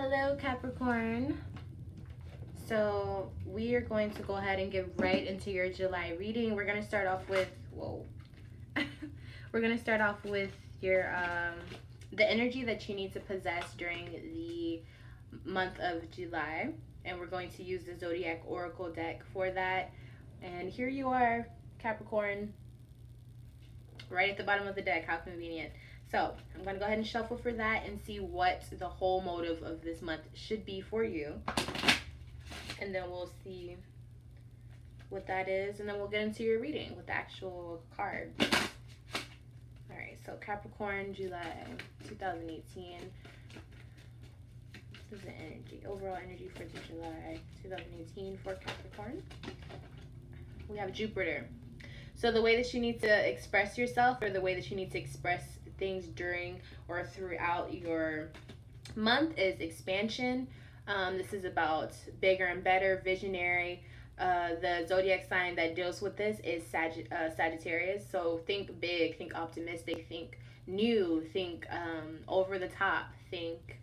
Hello, Capricorn. So we are going to go ahead and get right into your July reading. We're going to start off with, we're going to start off with your, the energy that you need to possess during the month of July. And we're going to use the Zodiac Oracle deck for that. And here you are, Capricorn, right at the bottom of the deck. How convenient. So I'm going to go ahead and shuffle for that and see what the whole motive of this month should be for you. And then we'll see what that is. And then we'll get into your reading with the actual card. All right, so Capricorn, July 2018. This is the energy, overall energy for the July 2018 for Capricorn. We have Jupiter. So the way that you need to express yourself, or the way that you need to express things during or throughout your month, is expansion. This is about bigger and better, visionary. The zodiac sign that deals with this is Sagittarius. So think big, think optimistic, think new, think over the top, think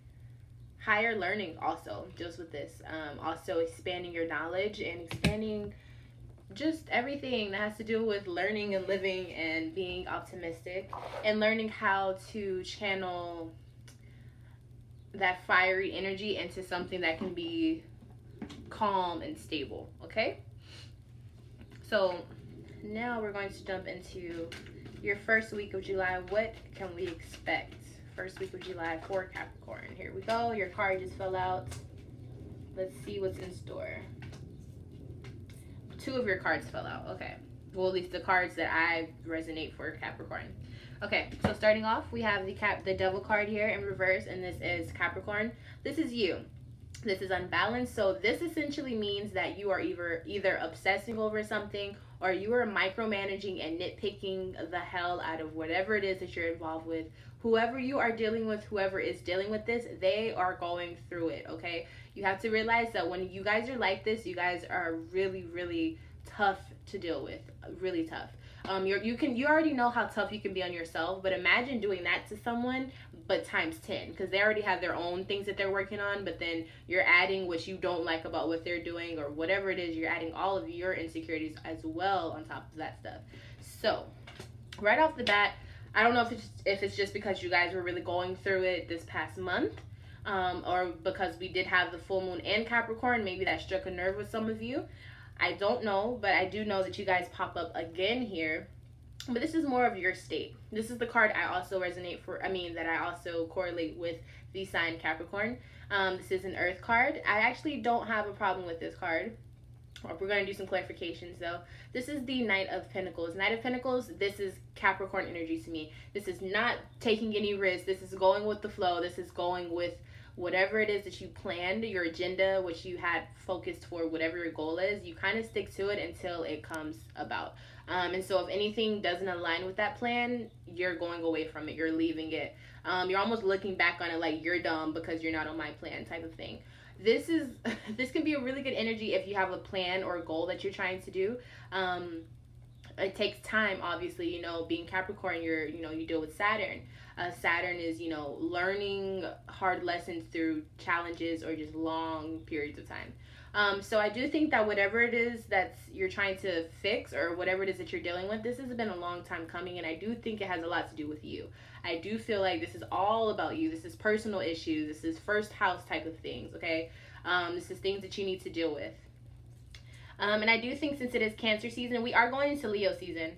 higher learning also deals with this. Also expanding your knowledge and expanding just everything that has to do with learning and living and being optimistic and learning how to channel that fiery energy into something that can be calm and stable. Okay, so now we're going to jump into your first week of July. What can we expect first week of July for Capricorn? Here we go. Your card just fell out. Let's see what's in store. Two of your cards fell out. Okay, well, at least the cards that I resonate for Capricorn. Okay, so starting off, we have the Devil card here in reverse, and this is Capricorn. This is you. This is unbalanced. So this essentially means that you are either obsessing over something, or you are micromanaging and nitpicking the hell out of whatever it is that you're involved with. Whoever you are dealing with, whoever is dealing with this, they are going through it, okay? You have to realize that when you guys are like this, you guys are really, really tough to deal with. Really tough. You already know how tough you can be on yourself, but imagine doing that to someone, but times 10, because they already have their own things that they're working on, but then you're adding what you don't like about what they're doing, or whatever it is, you're adding all of your insecurities as well on top of that stuff. So right off the bat, I don't know if it's just because you guys were really going through it this past month, or because we did have the full moon and Capricorn. Maybe that struck a nerve with some of you. I don't know, but I do know that you guys pop up again here. But this is more of your state. This is the card I also resonate for. That I also correlate with the sign Capricorn. This is an Earth card. I actually don't have a problem with this card. We're going to do some clarifications though. This is the Knight of Pentacles. Knight of Pentacles, this is Capricorn energy to me. This is not taking any risks. This is going with the flow. This is going with whatever it is that you planned, your agenda, which you had focused for, whatever your goal is. You kind of stick to it until it comes about. And so if anything doesn't align with that plan, you're going away from it. You're leaving it. You're almost looking back on it like you're dumb because you're not on my plan type of thing. This can be a really good energy if you have a plan or a goal that you're trying to do. It takes time, obviously. Being Capricorn, you deal with Saturn. Saturn is, learning hard lessons through challenges or just long periods of time. So I do think that whatever it is that you're trying to fix, or whatever it is that you're dealing with, this has been a long time coming, and I do think it has a lot to do with you. I do feel like this is all about you. This is personal issues. This is first house type of things, okay? This is things that you need to deal with. And I do think since it is Cancer season, we are going into Leo season,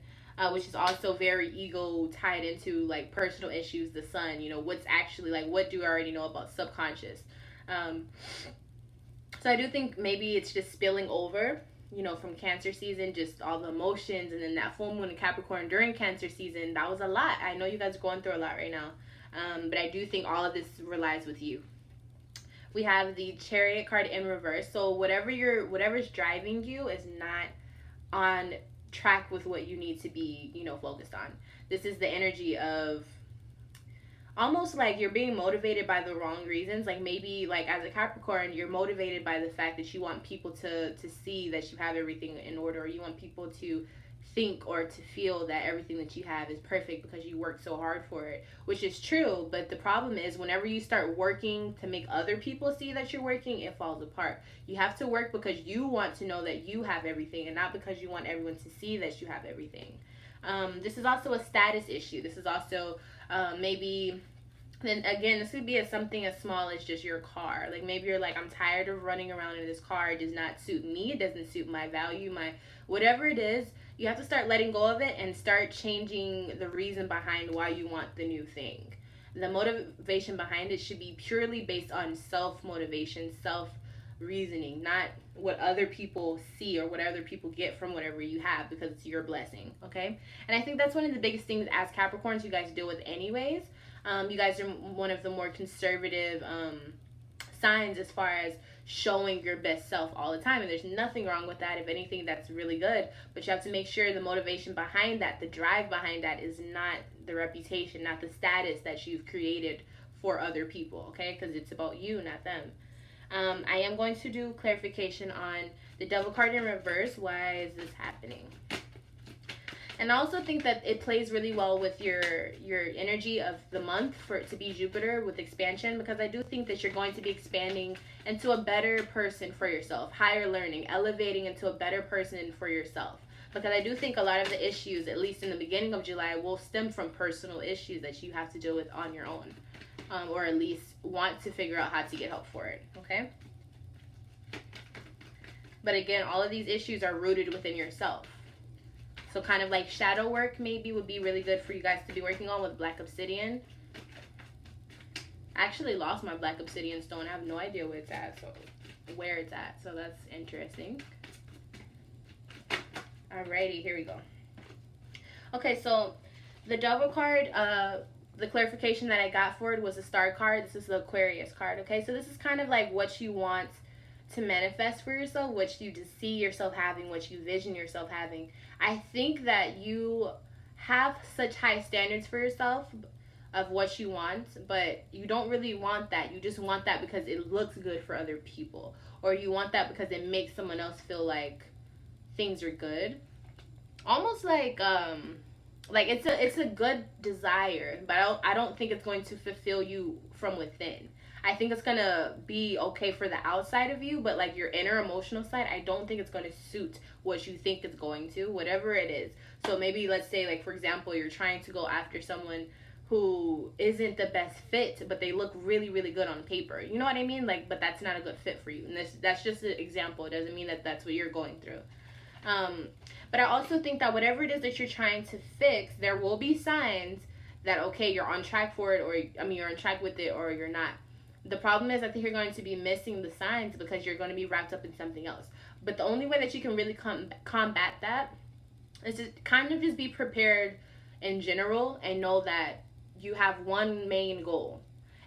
which is also very ego tied into like personal issues, the sun, what's actually like, what do I already know about subconscious? So I do think maybe it's just spilling over, from Cancer season, just all the emotions, and then that full moon in Capricorn during Cancer season, that was a lot. I know you guys are going through a lot right now, but I do think all of this relies with you. We have the Chariot card in reverse. So whatever's driving you is not on track with what you need to be, focused on. This is the energy of almost like you're being motivated by the wrong reasons. Like maybe like as a Capricorn, you're motivated by the fact that you want people to see that you have everything in order, or you want people to think or to feel that everything that you have is perfect because you work so hard for it, which is true. But the problem is, whenever you start working to make other people see that you're working, it falls apart. You have to work because you want to know that you have everything, and not because you want everyone to see that you have everything. This is also a status issue. This is also maybe, then again, this could be something as small as just your car. Like maybe you're like, I'm tired of running around in this car. It does not suit me. It doesn't suit my value, my whatever it is. You have to start letting go of it and start changing the reason behind why you want the new thing. The motivation behind it should be purely based on self-motivation, self-reasoning, not what other people see or what other people get from whatever you have, because it's your blessing, okay? And I think that's one of the biggest things as Capricorns you guys deal with anyways. You guys are one of the more conservative signs as far as showing your best self all the time, and there's nothing wrong with that. If anything, that's really good, but you have to make sure the motivation behind that, the drive behind that, is not the reputation, not the status that you've created for other people, okay? Because it's about you, not them. I am going to do clarification on the Devil card in reverse. Why is this happening? And I also think that it plays really well with your energy of the month for it to be Jupiter with expansion, because I do think that you're going to be expanding into a better person for yourself, higher learning, elevating into a better person for yourself. Because I do think a lot of the issues, at least in the beginning of July, will stem from personal issues that you have to deal with on your own, or at least want to figure out how to get help for it, okay? But again, all of these issues are rooted within yourself. So kind of like shadow work maybe would be really good for you guys to be working on with black obsidian. I actually lost my black obsidian stone. I have no idea where it's at. So that's interesting. Alrighty, here we go. Okay, so the Devil card, the clarification that I got for it was a star card. This is the Aquarius card, okay? So this is kind of like what you want to manifest for yourself, what you just see yourself having, what you vision yourself having. I think that you have such high standards for yourself of what you want, but you don't really want that. You just want that because it looks good for other people, or you want that because it makes someone else feel like things are good. Almost like it's a good desire, but I don't think it's going to fulfill you from within. I think it's gonna be okay for the outside of you, but like your inner emotional side, I don't think it's gonna suit what you think it's going to, whatever it is. So maybe let's say, like, for example, you're trying to go after someone who isn't the best fit, but they look really, really good on paper. You know what I mean? Like, but that's not a good fit for you. And that's just an example. It doesn't mean that that's what you're going through. But I also think that whatever it is that you're trying to fix, there will be signs that, okay, you're on track for it, or you're on track with it, or you're not. The problem is, I think you're going to be missing the signs because you're going to be wrapped up in something else. But the only way that you can really combat that is to kind of just be prepared in general and know that you have one main goal.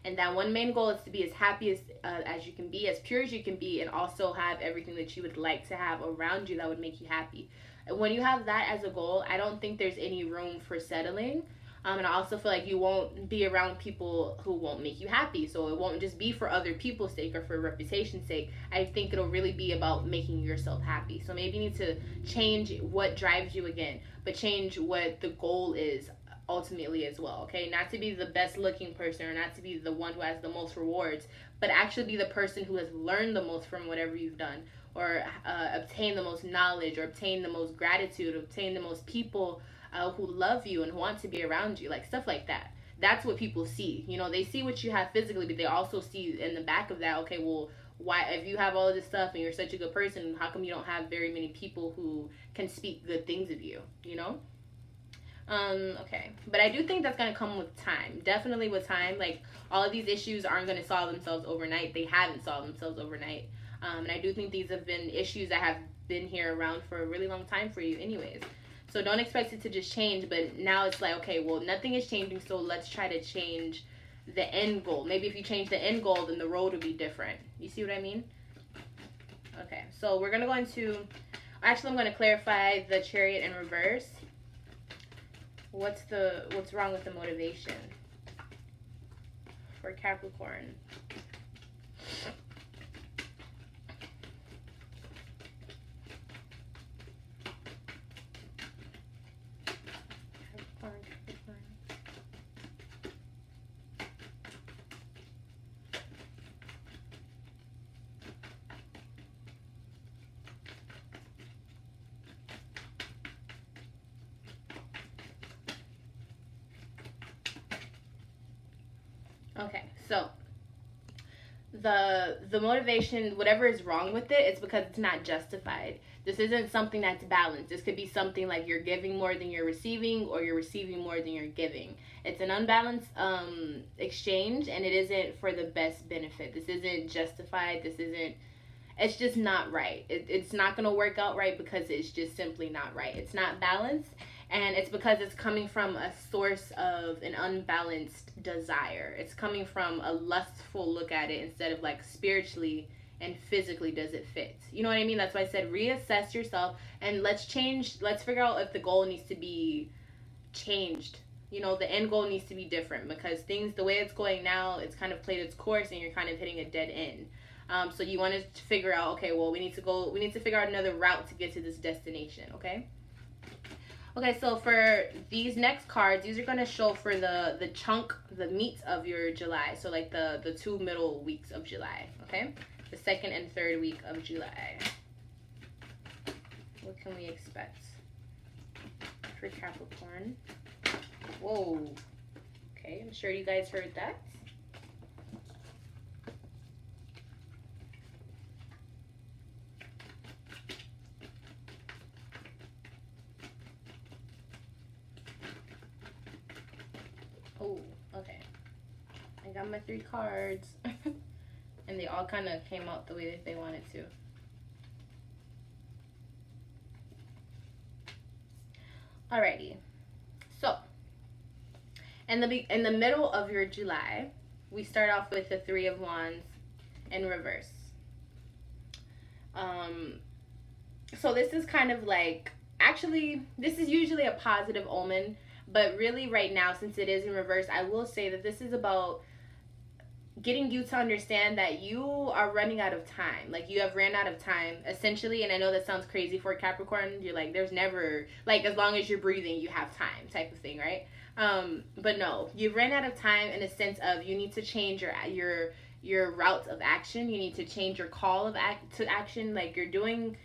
And that one main goal is to be as happy as you can be, as pure as you can be, and also have everything that you would like to have around you that would make you happy. And when you have that as a goal, I don't think there's any room for settling. And I also feel like you won't be around people who won't make you happy. So it won't just be for other people's sake or for reputation's sake. I think it'll really be about making yourself happy. So maybe you need to change what drives you again, but change what the goal is ultimately as well, okay? Not to be the best looking person, or not to be the one who has the most rewards, but actually be the person who has learned the most from whatever you've done, or obtain the most knowledge, or obtain the most gratitude, obtain the most people who love you and who want to be around you, like stuff like that. That's what people see. You know, they see what you have physically, but they also see in the back of that, okay, well, why, if you have all of this stuff and you're such a good person, how come you don't have very many people who can speak good things of you, you know? Okay, but I do think that's going to come with time, definitely with time. Like, all of these issues aren't going to solve themselves overnight. They haven't solved themselves overnight, and I do think these have been issues that have been here around for a really long time for you anyways. So don't expect it to just change, but now it's like, okay, well, nothing is changing, so let's try to change the end goal. Maybe if you change the end goal, then the road will be different. You see what I mean? Okay, so we're going to go into, actually, I'm going to clarify the Chariot in reverse. What's wrong with the motivation for Capricorn? Okay, so the motivation, whatever is wrong with it, it's because it's not justified. This isn't something that's balanced. This could be something like you're giving more than you're receiving, or you're receiving more than you're giving. It's an unbalanced exchange, and it isn't for the best benefit. This isn't justified. This isn't, it's just not right. It's not going to work out right because it's just simply not right. It's not balanced, and it's because it's coming from a source of an unbalanced desire. It's coming from a lustful look at it instead of like spiritually and physically does it fit. You know what I mean? That's why I said reassess yourself, and let's figure out if the goal needs to be changed. You know, the end goal needs to be different, because things, the way it's going now, it's kind of played its course and you're kind of hitting a dead end. So you want to figure out, okay, well, we need to figure out another route to get to this destination, okay? Okay, so for these next cards, these are going to show for the meat of your July. So like the 2 middle weeks of July, okay? The 2nd and 3rd week of July. What can we expect for Capricorn? Whoa. Okay, I'm sure you guys heard that. Oh, okay. I got my 3 cards. And they all kind of came out the way that they wanted to. Alrighty. So, in the middle of your July, we start off with the 3 of Wands in reverse. So this is kind of like, actually, this is usually a positive omen, but really right now, since it is in reverse, I will say that this is about getting you to understand that you are running out of time. Like, you have ran out of time, essentially. And I know that sounds crazy for Capricorn. You're like, there's never, like, as long as you're breathing, you have time type of thing, right? But no, you've ran out of time in a sense of you need to change your routes of action. You need to change your call to action. Like, you're doing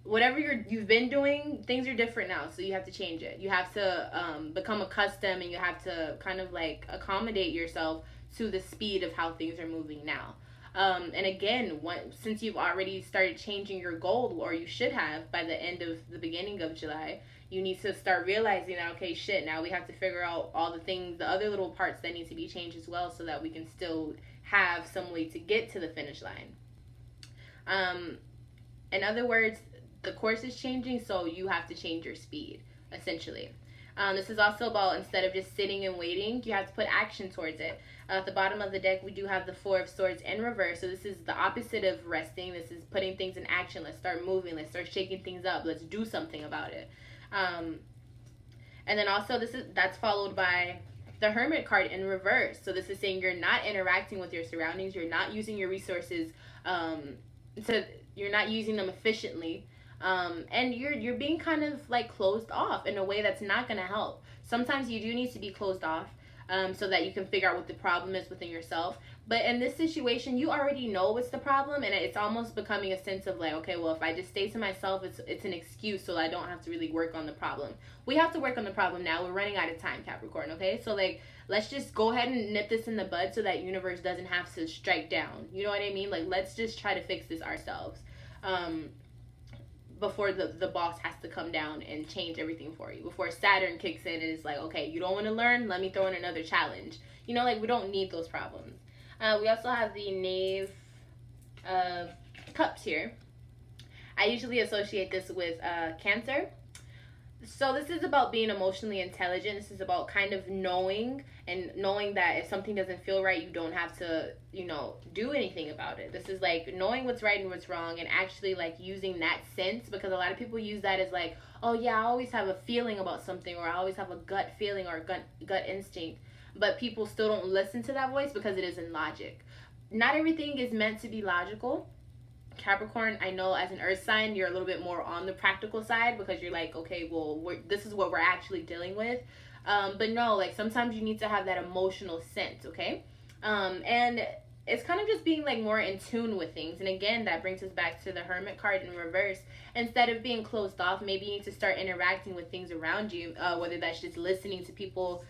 whatever you've been doing, things are different now, so you have to change it. You have to become accustomed, and you have to kind of like accommodate yourself to the speed of how things are moving now. And again, since you've already started changing your goal, or you should have by the end of the beginning of July, you need to start realizing that, okay, shit, now we have to figure out all the things, the other little parts that need to be changed as well, so that we can still have some way to get to the finish line. In other words, the course is changing, so you have to change your speed, essentially. This is also about, instead of just sitting and waiting, you have to put action towards it. At the bottom of the deck, we do have the 4 of Swords in reverse. So this is the opposite of resting. This is putting things in action. Let's start moving. Let's start shaking things up. Let's do something about it. And then also, that's followed by the Hermit card in reverse. So this is saying you're not interacting with your surroundings. You're not using your resources. You're not using them efficiently. And you're being kind of like closed off in a way that's not going to help. Sometimes you do need to be closed off, so that you can figure out what the problem is within yourself. But in this situation, you already know what's the problem, and it's almost becoming a sense of like, okay, well, if I just stay to myself, it's an excuse, so I don't have to really work on the problem. We have to work on the problem now. We're running out of time, Capricorn, okay? So like, let's just go ahead and nip this in the bud so that universe doesn't have to strike down. You know what I mean? Like, let's just try to fix this ourselves. Before the boss has to come down and change everything for you. Before Saturn kicks in and is like, okay, you don't want to learn? Let me throw in another challenge. You know, like, we don't need those problems. We also have the Knave of Cups here. I usually associate this with Cancer. So this is about being emotionally intelligent. This is about kind of knowing that if something doesn't feel right, you don't have to, do anything about it. This is like knowing what's right and what's wrong, and actually like using that sense, because a lot of people use that as like, oh yeah, I always have a feeling about something, or I always have a gut feeling or gut instinct. But people still don't listen to that voice because it isn't logic. Not everything is meant to be logical. Capricorn, I know as an earth sign, you're a little bit more on the practical side, because you're like, okay, well, this is what we're actually dealing with. But no, like, sometimes you need to have that emotional sense, okay? And it's kind of just being like more in tune with things. And again, that brings us back to the Hermit card in reverse. Instead of being closed off, maybe you need to start interacting with things around you, whether that's just listening to people,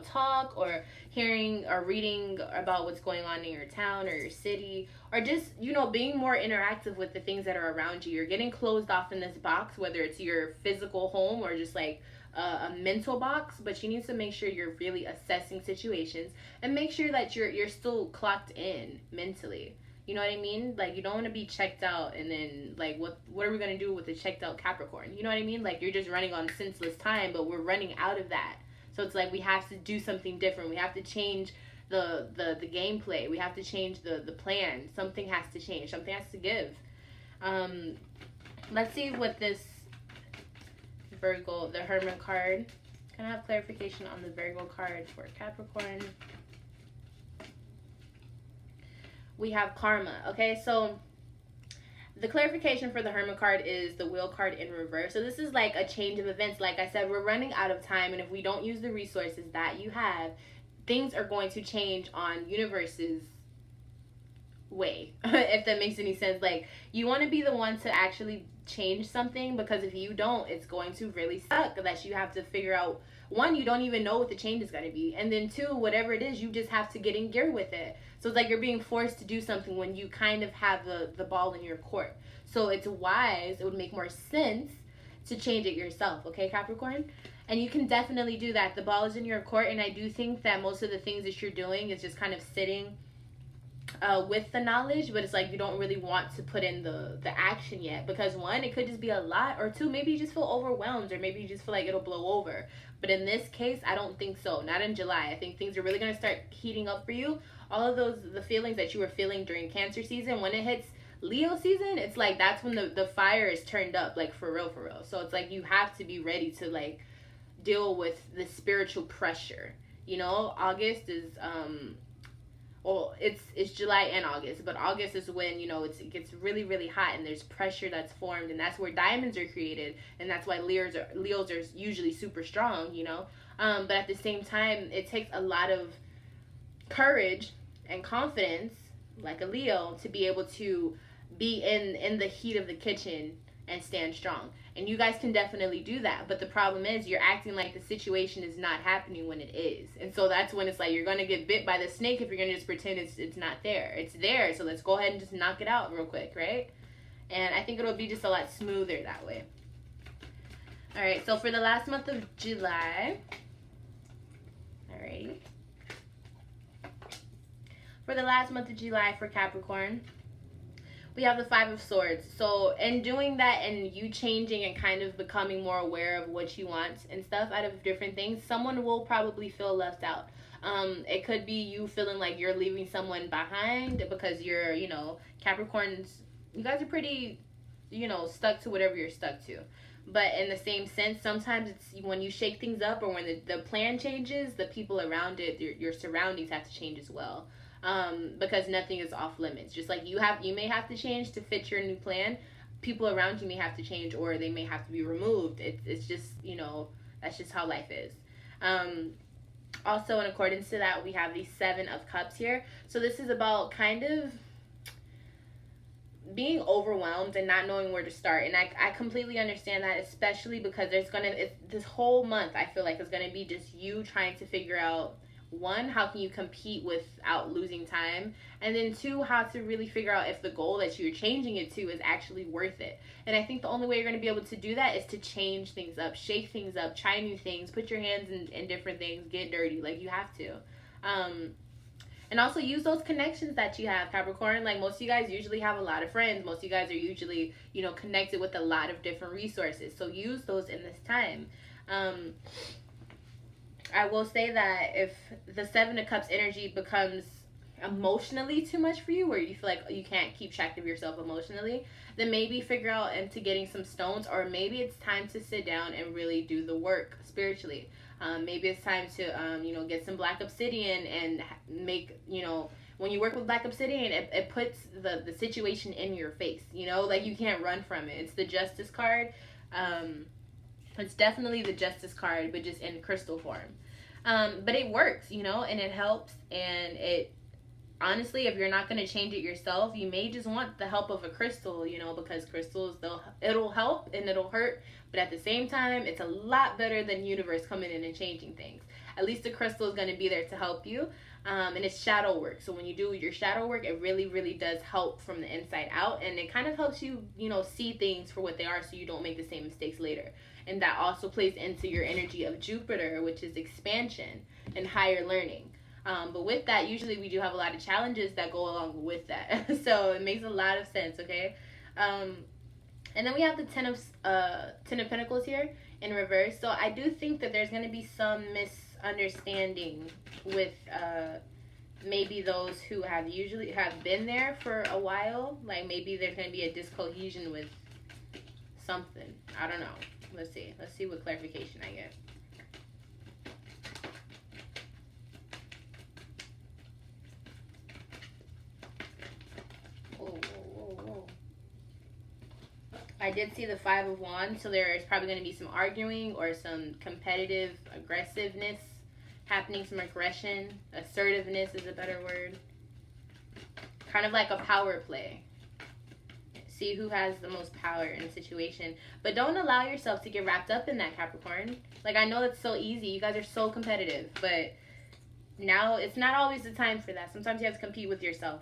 talk or hearing or reading about what's going on in your town or your city, or just, being more interactive with the things that are around you. You're getting closed off in this box, whether it's your physical home or just like a mental box, but you need to make sure you're really assessing situations and make sure that you're still clocked in mentally. You know what I mean? Like, you don't want to be checked out and then, like, what are we going to do with the checked out Capricorn? You know what I mean? Like, you're just running on senseless time, but we're running out of that. So it's like we have to do something different. We have to change the gameplay. We have to change the plan. Something has to change. Something has to give. Let's see what this Virgo, the Hermit card. Can I have clarification on the Virgo card for Capricorn? We have karma. Okay, so the clarification for the Hermit card is the Wheel card in reverse. So this is like a change of events. Like I said, we're running out of time, and if we don't use the resources that you have, things are going to change on universe's way. If that makes any sense. Like, you want to be the one to actually change something, because if you don't, it's going to really suck that you have to figure out, one, you don't even know what the change is going to be, and then two, whatever it is, you just have to get in gear with it. So it's like you're being forced to do something when you kind of have the ball in your court. So it's wise, it would make more sense to change it yourself, okay, Capricorn? And you can definitely do that. The ball is in your court, and I do think that most of the things that you're doing is just kind of sitting with the knowledge, but it's like you don't really want to put in the action yet, because one, it could just be a lot, or two, maybe you just feel overwhelmed, or maybe you just feel like it'll blow over. But in this case, I don't think so. Not in July. I think things are really going to start heating up for you. All of the feelings that you were feeling during Cancer season, when it hits Leo season, it's like that's when the fire is turned up, like for real. So it's like you have to be ready to like deal with the spiritual pressure. August is it's July and August, but August is when, it gets really, really hot, and there's pressure that's formed, and that's where diamonds are created, and that's why Leos are usually super strong, but at the same time, it takes a lot of courage and confidence, like a Leo, to be able to be in the heat of the kitchen and stand strong. And you guys can definitely do that. But the problem is you're acting like the situation is not happening when it is. And so that's when it's like you're going to get bit by the snake if you're going to just pretend it's not there. It's there. So let's go ahead and just knock it out real quick, right? And I think it'll be just a lot smoother that way. All right. So for the last month of July. All right. For the last month of July for Capricorn, we have the Five of Swords. So in doing that and you changing and kind of becoming more aware of what you want and stuff out of different things, someone will probably feel left out. It could be you feeling like you're leaving someone behind because you're, Capricorns, you guys are pretty, stuck to whatever you're stuck to. But in the same sense, sometimes it's when you shake things up or when the plan changes, the people around it, your surroundings have to change as well. Because nothing is off limits. Just like you may have to change to fit your new plan. People around you may have to change, or they may have to be removed. It's just, that's just how life is. Also, in accordance to that, we have the Seven of Cups here. So this is about kind of being overwhelmed and not knowing where to start. And I completely understand that, especially because this whole month, I feel like, is going to be just you trying to figure out, one, how can you compete without losing time? And then two, how to really figure out if the goal that you're changing it to is actually worth it. And I think the only way you're going to be able to do that is to change things up, shake things up, try new things, put your hands in different things, get dirty. Like, you have to. And also use those connections that you have, Capricorn. Like, most of you guys usually have a lot of friends. Most of you guys are usually, connected with a lot of different resources. So use those in this time. I will say that if the Seven of Cups energy becomes emotionally too much for you, where you feel like you can't keep track of yourself emotionally, then maybe figure out into getting some stones, or maybe it's time to sit down and really do the work spiritually. Maybe it's time to, get some black obsidian and make, when you work with black obsidian, it puts the situation in your face, like you can't run from it. It's the Justice card. It's definitely the Justice card, but just in crystal form. But it works, and it helps. And it, honestly, if you're not going to change it yourself, you may just want the help of a crystal, because crystals, it'll help and it'll hurt. But at the same time, it's a lot better than universe coming in and changing things. at least the crystal is going to be there to help you. And it's shadow work. So when you do your shadow work, it really, really does help from the inside out. And it kind of helps you, you know, see things for what they are so you don't make the same mistakes later. And that also plays into your energy of Jupiter, which is expansion and higher learning. But with that, usually we do have a lot of challenges that go along with that. So it makes a lot of sense, okay? And then we have the Ten of Pentacles here in reverse. So I do think that there's going to be some misunderstanding with maybe those who have been there for a while. Like maybe there's going to be a discohesion with something. I don't know. Let's see what clarification I get. Whoa. I did see the Five of Wands, so there is probably going to be some arguing or some competitive aggressiveness happening, some aggression. Assertiveness is a better word. Kind of like a power play. See who has the most power in a situation. But don't allow yourself to get wrapped up in that, Capricorn. Like, I know it's so easy. You guys are so competitive. But now it's not always the time for that. Sometimes you have to compete with yourself.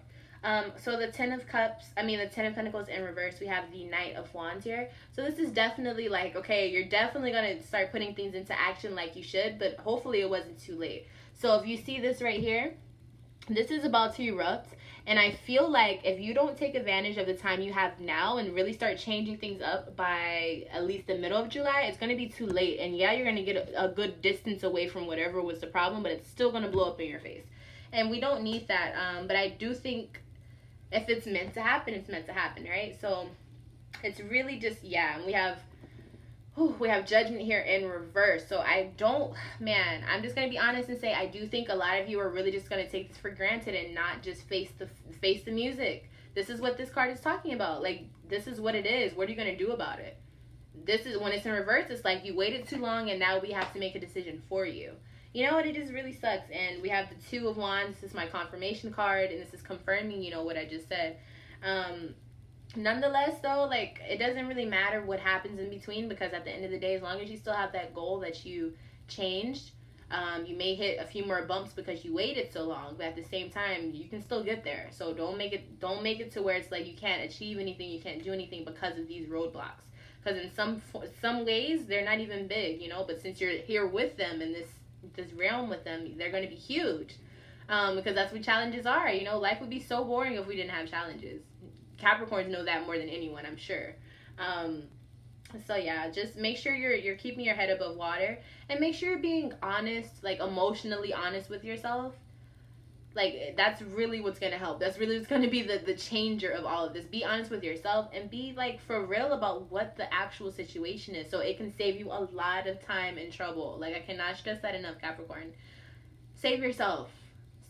So the Ten of Pentacles in reverse, we have the Knight of Wands here. So this is definitely like, okay, you're definitely going to start putting things into action like you should, but hopefully it wasn't too late. So if you see this right here, this is about to erupt. And I feel like if you don't take advantage of the time you have now and really start changing things up by at least the middle of July, it's going to be too late. And yeah, you're going to get a good distance away from whatever was the problem, but it's still going to blow up in your face. And we don't need that. But I do think if it's meant to happen, it's meant to happen, right? So it's really just, yeah, and we have Judgment here in reverse. So I'm just going to be honest and say I do think a lot of you are really just going to take this for granted and not just face the music. This is what this card is talking about. Like, this is what it is. What are you going to do about it? This is when it's in reverse. It's like you waited too long and now we have to make a decision for you. You know what? It just really sucks. And we have the Two of Wands. This is my confirmation card, and this is confirming, you know, what I just said. Nonetheless, though, like, it doesn't really matter what happens in between, because at the end of the day, as long as you still have that goal that you changed, you may hit a few more bumps because you waited so long, but at the same time, you can still get there. So don't make it to where it's like you can't achieve anything, you can't do anything because of these roadblocks. Because in some ways, they're not even big, you know, but since you're here with them in this realm with them, they're going to be huge. Because that's what challenges are. You know, life would be so boring if we didn't have challenges. Capricorns know that more than anyone, I'm sure. So yeah, just make sure you're keeping your head above water, and make sure you're being honest, like emotionally honest with yourself. Like, that's really what's going to help. That's really what's going to be the changer of all of this. Be honest with yourself and be, like, for real about what the actual situation is, so it can save you a lot of time and trouble. Like, I cannot stress that enough, Capricorn. Save yourself.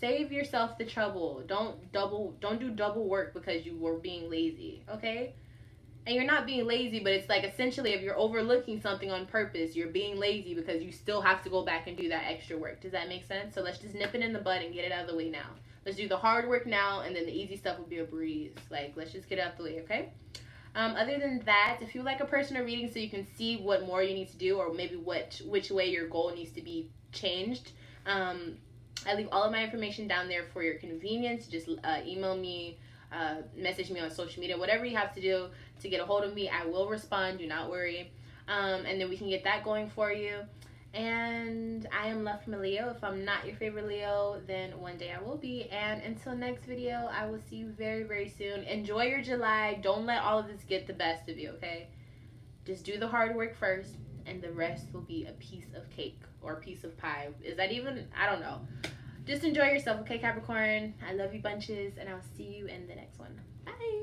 Save yourself the trouble. Don't do double work because you were being lazy, okay? And you're not being lazy, but it's like essentially if you're overlooking something on purpose, you're being lazy because you still have to go back and do that extra work. Does that make sense? So let's just nip it in the bud and get it out of the way now. Let's do the hard work now, and then the easy stuff will be a breeze. Like, let's just get it out of the way, okay? Other than that, if you like a personal reading so you can see what more you need to do, or maybe which way your goal needs to be changed, I leave all of my information down there for your convenience. Just email me, message me on social media, whatever you have to do to get a hold of me. I will respond, do not worry. And then we can get that going for you. And I am love from a Leo. If I'm not your favorite Leo, then one day I will be. And until next video, I will see you very, very soon. Enjoy your July. Don't let all of this get the best of you, okay? Just do the hard work first, and the rest will be a piece of cake or a piece of pie. Is that even? I don't know. Just enjoy yourself, okay, Capricorn? I love you bunches, and I'll see you in the next one. Bye.